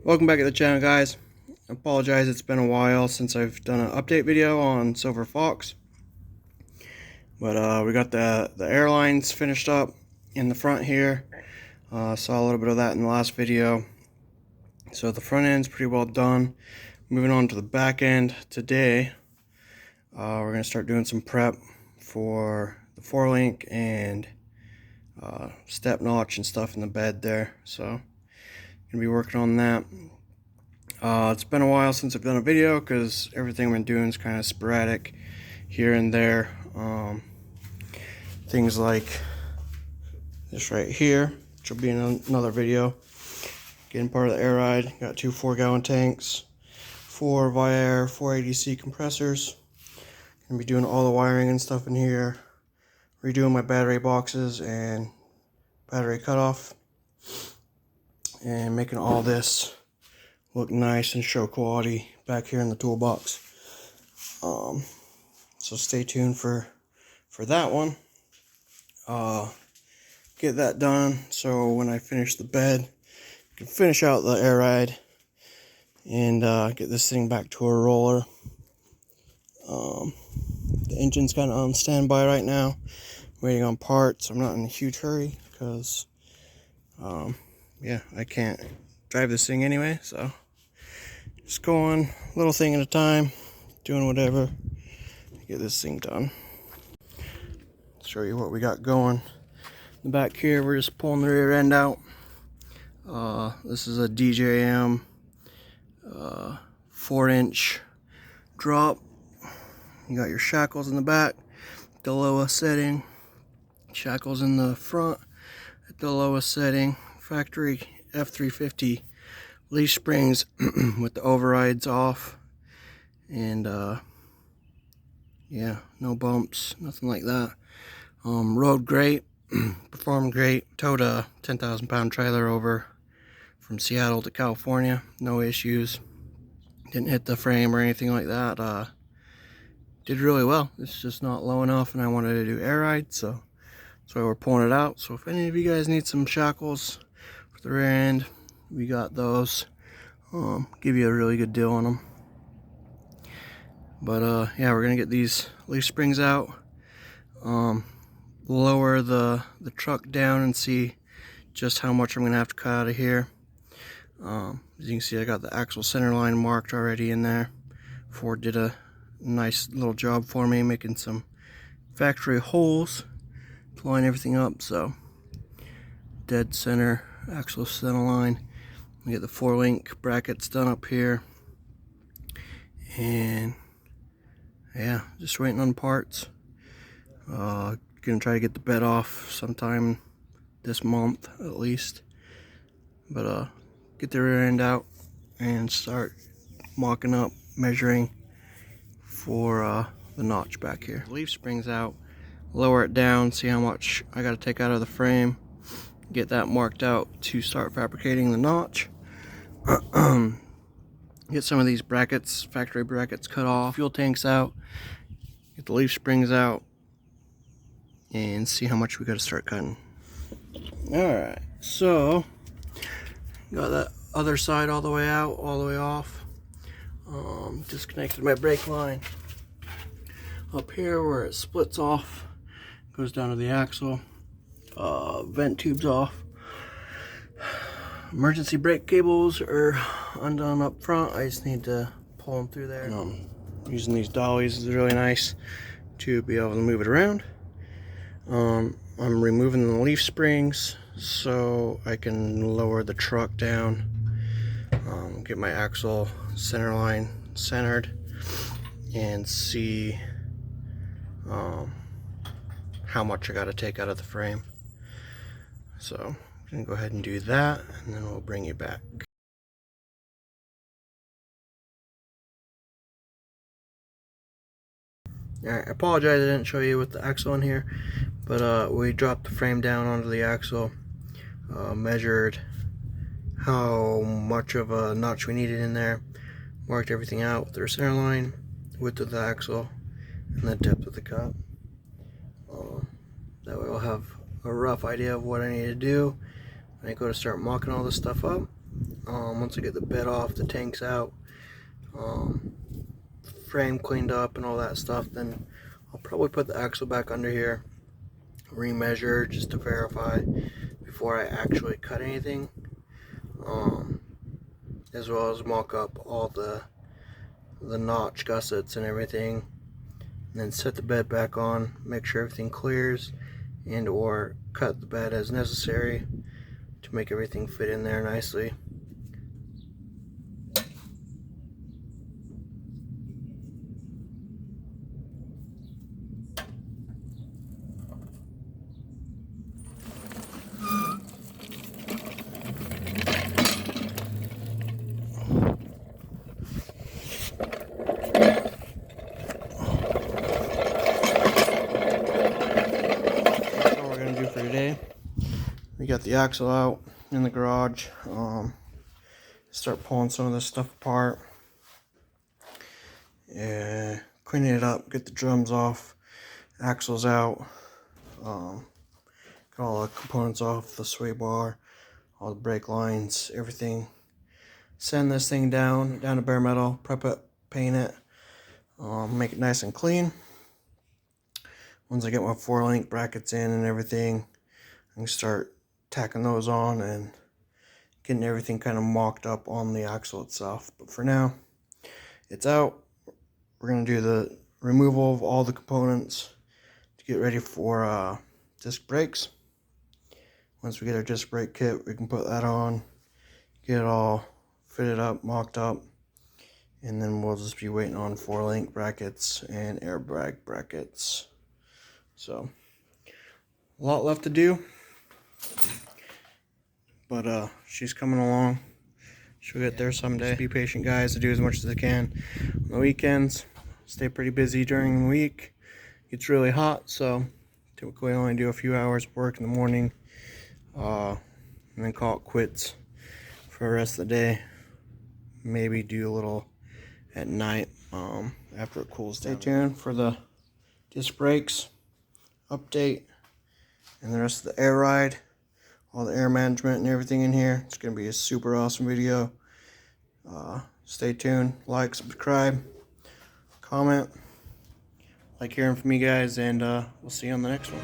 Welcome back to the channel, guys. I apologize, it's been a while since I've done an update video on Silver Fox. But we got the airlines finished up in the front here. Saw a little bit of that in the last video. So the front end's pretty well done. Moving on to the back end today. We're going to start doing some prep for the 4-link and step notch and stuff in the bed there. So gonna be working on that. It's been a while since I've done a video because everything I've been doing is kind of sporadic here and there. Things like this right here, which will be in another video. Getting part of the air ride. Got 2 4-gallon tanks, 4 Viair 480C compressors. Gonna be doing all the wiring and stuff in here. Redoing my battery boxes and battery cutoff. And making all this look nice and show quality back here in the toolbox. So stay tuned for that one. Get that done so when I finish the bed, I can finish out the air ride and get this thing back to a roller. The engine's kind of on standby right now, waiting on parts. I'm not in a huge hurry because yeah, I can't drive this thing anyway, so just going little thing at a time, doing whatever to get this thing done. Show you what we got going. In the back here, we're just pulling the rear end out. This is a DJM 4-inch drop. You got your shackles in the back, the lowest setting. Shackles in the front at the lowest setting. Factory F350 leaf springs with the overrides off, and yeah, no bumps, nothing like that. Rode great, performed great. Towed a 10,000 pound trailer over from Seattle to California, no issues. Didn't hit the frame or anything like that. Did really well. It's just not low enough, and I wanted to do air ride, so we're pulling it out. So if any of you guys need some shackles for the rear end, we got those. Give you a really good deal on them. But yeah, we're gonna get these leaf springs out, lower the truck down and see just how much I'm gonna have to cut out of here. As you can see, I got the axle center line marked already in there. Ford did a nice little job for me, making some factory holes to line everything up. So dead center axle center line. We get the 4-link brackets done up here, and yeah, just waiting on parts. Gonna try to get the bed off sometime this month at least. But get the rear end out and start mocking up, measuring for the notch back here. Leaf springs out, lower it down, see how much I got to take out of the frame, get that marked out to start fabricating the notch. Get some of these brackets, factory brackets, cut off, fuel tanks out, get the leaf springs out, and see how much we got to start cutting. Alright, so got that other side all the way out, all the way off. Disconnected my brake line up here where it splits off, goes down to the axle. Vent tubes off. Emergency brake cables are undone up front. I just need to pull them through there. Using these dollies is really nice to be able to move it around. I'm removing the leaf springs so I can lower the truck down, get my axle center line centered, and see how much I got to take out of the frame. So I'm going to go ahead and do that, and then we'll bring you back. Alright, I apologize I didn't show you with the axle in here, but we dropped the frame down onto the axle, measured how much of a notch we needed in there, marked everything out with the center line, width of the axle, and the depth of the cut. That way I'll have a rough idea of what I need to do when I go to start mocking all this stuff up. Once I get the bed off, the tank's out, frame cleaned up and all that stuff, then I'll probably put the axle back under here, remeasure just to verify before I actually cut anything, as well as mock up all the notch gussets and everything, and then set the bed back on, make sure everything clears, and or cut the bed as necessary to make everything fit in there nicely. For today, we got the axle out in the garage. Start pulling some of this stuff apart, cleaning it up, get the drums off, axles out, got all the components off, the sway bar, all the brake lines, everything. Send this thing down to bare metal, prep it, paint it, make it nice and clean. Once I get my 4-link brackets in and everything, I can start tacking those on and getting everything kind of mocked up on the axle itself. But for now, it's out. We're going to do the removal of all the components to get ready for disc brakes. Once we get our disc brake kit, we can put that on, get it all fitted up, mocked up, and then we'll just be waiting on 4-link brackets and airbag brackets. So, a lot left to do, but she's coming along. She'll get there someday. Just be patient, guys. I do as much as I can on the weekends. Stay pretty busy during the week. It's really hot, so typically I only do a few hours of work in the morning, and then call it quits for the rest of the day. Maybe do a little at night after it cools down. Stay tuned for the disc brakes update and the rest of the air ride, all the air management and everything in here. It's going to be a super awesome video. Stay tuned, like, subscribe, comment. Like hearing from you guys, and we'll see you on the next one.